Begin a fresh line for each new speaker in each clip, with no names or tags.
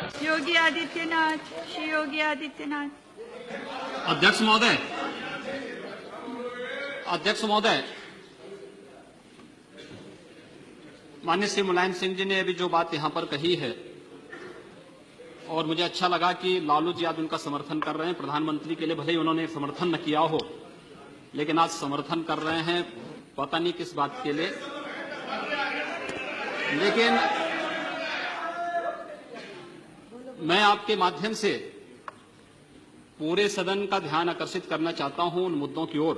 योगी आदित्यनाथ, श्री योगी आदित्यनाथ।
अध्यक्ष महोदय, माननीय श्री मुलायम सिंह जी ने अभी जो बात यहां पर कही है, और मुझे अच्छा लगा कि लालू जी आज उनका समर्थन कर रहे हैं। प्रधानमंत्री के लिए भले ही उन्होंने समर्थन न किया हो, लेकिन आज समर्थन कर रहे हैं, पता नहीं किस बात के लिए। लेकिन मैं आपके माध्यम से पूरे सदन का ध्यान आकर्षित करना चाहता हूं उन मुद्दों की ओर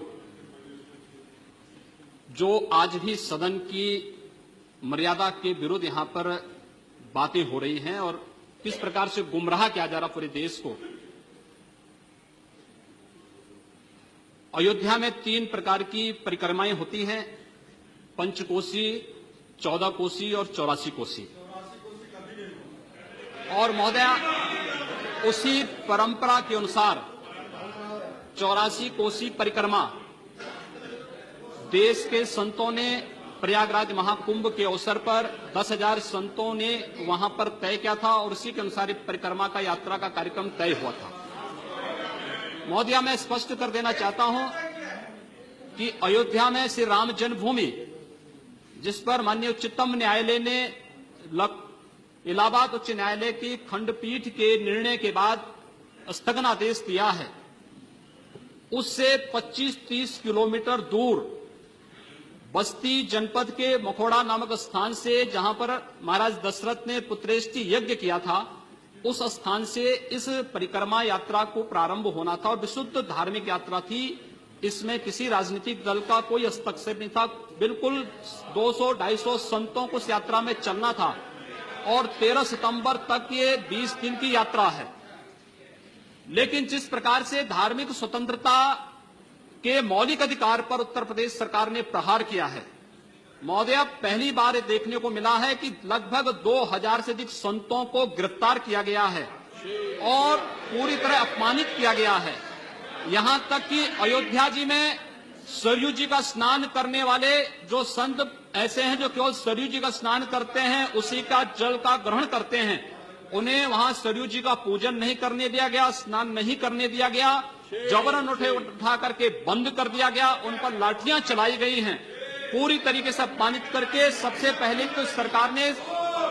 जो आज भी सदन की मर्यादा के विरुद्ध यहां पर बातें हो रही हैं और किस प्रकार से गुमराह किया जा रहा पूरे देश को। अयोध्या में 3 प्रकार की परिक्रमाएं होती हैं, पंचकोसी, 14 कोसी और 84 कोसी। और महोदय, उसी परंपरा के अनुसार 84 कोसी परिक्रमा देश के संतों ने प्रयागराज महाकुंभ के अवसर पर 10,000 संतों ने वहां पर तय किया था और उसी के अनुसार परिक्रमा का यात्रा का कार्यक्रम तय हुआ था। महोदय, मैं स्पष्ट कर देना चाहता हूं कि अयोध्या में श्री राम जन्मभूमि, जिस पर माननीय उच्चतम न्यायालय ने इलाहाबाद उच्च न्यायालय की खंडपीठ के निर्णय के बाद स्थगनादेश दिया है, उससे 25-30 किलोमीटर दूर बस्ती जनपद के मखोड़ा नामक स्थान से, जहां पर महाराज दशरथ ने पुत्रेष्टि यज्ञ किया था, उस स्थान से इस परिक्रमा यात्रा को प्रारंभ होना था और विशुद्ध धार्मिक यात्रा थी। इसमें किसी राजनीतिक दल का कोई हस्तक्षेप नहीं था। बिल्कुल 200-250 संतों को इस यात्रा में चलना था और 13 सितंबर तक ये 20 दिन की यात्रा है। लेकिन जिस प्रकार से धार्मिक स्वतंत्रता के मौलिक अधिकार पर उत्तर प्रदेश सरकार ने प्रहार किया है, महोदय, पहली बार देखने को मिला है कि लगभग 2000 से अधिक संतों को गिरफ्तार किया गया है और पूरी तरह अपमानित किया गया है। यहां तक कि अयोध्या जी में सरयू जी का स्नान करने वाले जो संत ऐसे हैं जो केवल सरयू जी का स्नान करते हैं, उसी का जल का ग्रहण करते हैं, उन्हें वहां सरयू जी का पूजन नहीं करने दिया गया, स्नान नहीं करने दिया गया, जबरन उठा करके बंद कर दिया गया, उन पर लाठियां चलाई गई हैं, पूरी तरीके से अपमानित करके। सबसे पहले तो सरकार ने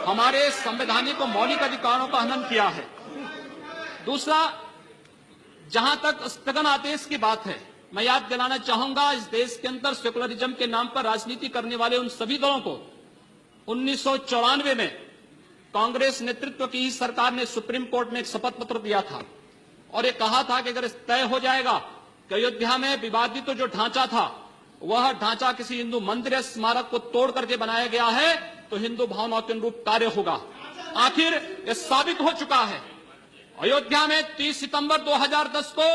हमारे संवैधानिक और मौलिक अधिकारों का हनन किया है। दूसरा, जहां तक स्थगन आदेश की बात है, मैं याद दिलाना चाहूंगा, इस देश के अंदर सेकुलरिज्म के नाम पर राजनीति करने वाले उन सभी दलों को 1994 में कांग्रेस नेतृत्व की सरकार ने सुप्रीम कोर्ट में एक शपथ पत्र दिया था और ये कहा था कि अगर तय हो जाएगा कि अयोध्या में विवादित जो ढांचा था, वह ढांचा किसी हिंदू मंदिर या स्मारक को तोड़ करके बनाया गया है, तो हिंदू भावनाओं के अनुरूप कार्य होगा। आखिर यह साबित हो चुका है। अयोध्या में 30 सितंबर 2010 को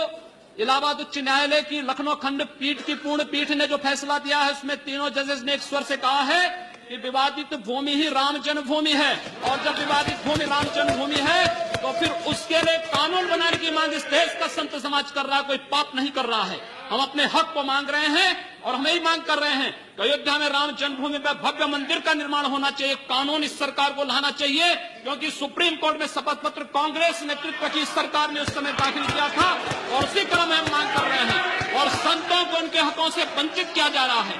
इलाहाबाद उच्च न्यायालय की लखनऊ खंड पीठ की पूर्ण पीठ ने जो फैसला दिया है, उसमें तीनों जजेस ने एक स्वर से कहा है कि विवादित भूमि ही राम जन्मभूमि है, और जब विवादित भूमि राम जन्मभूमि है तो फिर उसके लिए कानून बनाने की मांग इस देश का संत समाज कर रहा है, कोई पाप नहीं कर रहा है। हम अपने हक को मांग रहे हैं और हम यही मांग कर रहे हैं कि अयोध्या में राम जन्मभूमि पर भव्य मंदिर का निर्माण होना चाहिए, कानून इस सरकार को लाना चाहिए, क्योंकि सुप्रीम कोर्ट में शपथ पत्र कांग्रेस नेतृत्व की सरकार ने उस समय दाखिल किया था और उसी क्रम में हम मांग कर रहे हैं। और संतों को उनके हकों से वंचित किया जा रहा है,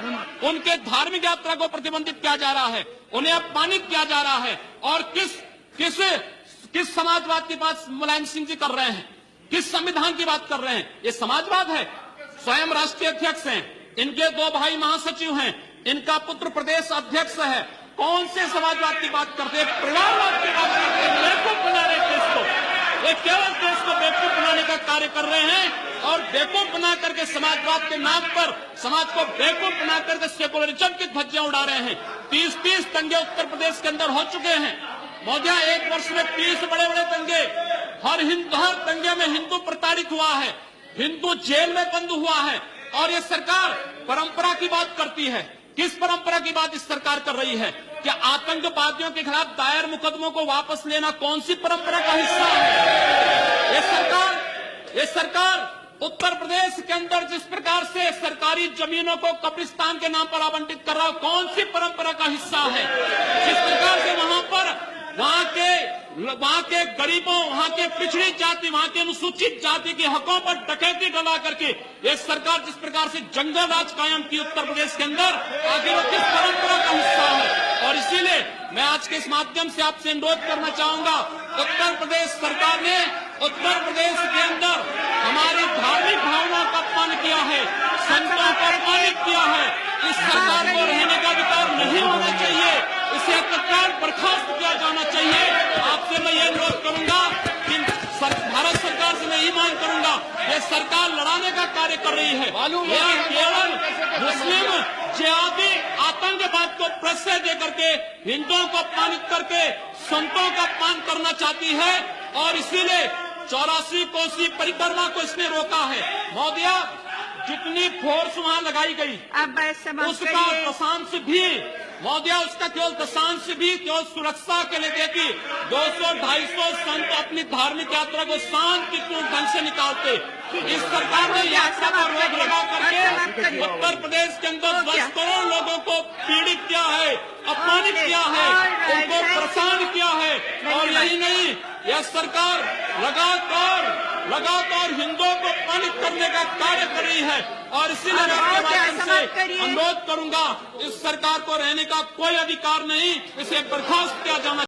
उनके धार्मिक यात्रा को प्रतिबंधित किया जा रहा है, उन्हें अपमानित किया जा रहा है। और किस समाजवाद की बात मुलायम सिंह जी कर रहे हैं, किस संविधान की बात कर रहे हैं? ये समाजवाद है। स्वयं राष्ट्रीय अध्यक्ष हैं, इनके 2 भाई महासचिव हैं, इनका पुत्र प्रदेश अध्यक्ष है। कौन से समाजवाद की बात करते हैं? परिवारवाद की बात करते हैं। बेवकूफ बना रहे देश को, ये केवल देश को बेवकूफ बनाने का कार्य कर रहे हैं और बेवकूफ बना करके समाजवाद के नाम पर समाज को बेवकूफ बना करके सेकुलरिज्म की धज्जियां उड़ा रहे हैं। 30 दंगे उत्तर प्रदेश के अंदर हो चुके हैं महोदय, 1 वर्ष में 30 बड़े-बड़े दंगे। हर दंगे में हिंदू प्रताड़ित हुआ है, हिंदू जेल में बंद हुआ है, और ये सरकार परंपरा की बात करती है। किस परंपरा की बात इस सरकार कर रही है? क्या आतंकवादियों के खिलाफ दायर मुकदमों को वापस लेना कौन सी परंपरा का हिस्सा है? ये सरकार उत्तर प्रदेश के अंदर जिस प्रकार से सरकारी जमीनों को कब्रिस्तान के नाम पर आवंटित कर रहा है, कौन सी परंपरा का हिस्सा है? जिस प्रकार से वहां पर वहां के गरीबों, वहां के पिछड़ी जाति, वहां के अनुसूचित जाति के हकों पर डकैती डला करके ये सरकार जिस प्रकार से जंगल राज कायम की उत्तर प्रदेश के अंदर, आखिर वो किस परंपरा का हिस्सा है। और इसीलिए मैं आज के इस माध्यम से आपसे अनुरोध करना चाहूंगा, उत्तर प्रदेश सरकार ने उत्तर प्रदेश के अंदर हमारी धार्मिक भावनाओं का अपमान किया है, संतों को अपमानित किया है। इस सरकार को रहने का अधिकार नहीं होना चाहिए, इसे तत्काल बर्खास्त किया जाना चाहिए। आपसे मैं ये अनुरोध करूंगा कि भारत सरकार से मैं यही मांग करूंगा, ये सरकार लड़ाने का कार्य कर रही है, यह केवल मुस्लिम जिहादी आतंकवाद को प्रश्रय दे करके हिंदुओं को अपमानित करके संतों का अपमान करना चाहती है। और इसीलिए 84 कोसी परिक्रमा को इसने रोका है। महोदया, जितनी फोर्स वहां लगाई गई उसका दशांश भी, महोदया, उसका केवल दशांश भी केवल सुरक्षा के लिए देखी। 200-250 संत अपनी धार्मिक यात्रा को शांतिपूर्ण ढंग से निकालते। इस सरकार ने यात्रा पर रोक लगा करके उत्तर प्रदेश के अंदर 10 करोड़ लोगों को पीड़ित किया है, अपमानित किया है, उनको परेशान किया है। और यही नहीं, यह सरकार लगातार हिंदुओं को अपमानित करने का कार्य कर रही है। और इसीलिए मैं आपके माध्यम से अनुरोध करूंगा, इस सरकार को रहने का कोई अधिकार नहीं, इसे बर्खास्त किया जाना